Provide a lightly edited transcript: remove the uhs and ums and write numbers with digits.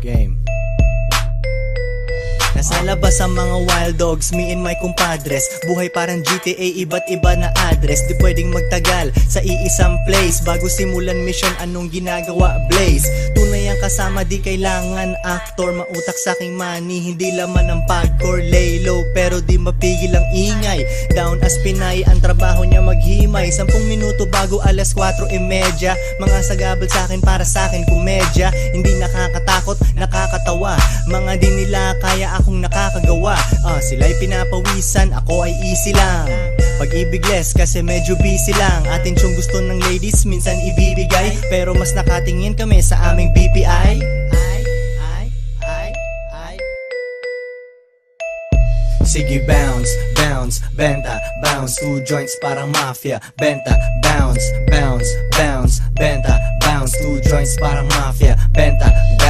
Game. Nasa labas ang mga wild dogs, me and my compadres. Buhay parang GTA, iba't iba na address. Di pwedeng magtagal sa iisang place. Bago simulan mission, anong ginagawa Blaze? Tunay ang kasama, di kailangan actor. Mautak sa aking money, hindi laman ang pagcore. Lay low, pero di mapigil ang ingay. Down as Pinay, ang trabaho niya maghimay. 10 minuto bago alas 4:30. Mga sagabal sa akin, para sa akin komedya. Hindi nakakatakot, nakakatawa. Mga di nila kaya akong nakakagawa. Sila'y pinapawisan, ako ay easy lang. Pag-ibig less kasi medyo busy lang. Atensyong gusto ng ladies minsan ibibigay, pero mas nakatingin kami sa aming BPI. Sige bounce, bounce, benta, bounce. 2 joints parang mafia. Benta, bounce, bounce, bounce, benta, bounce. 2 joints parang mafia. Benta, bounce.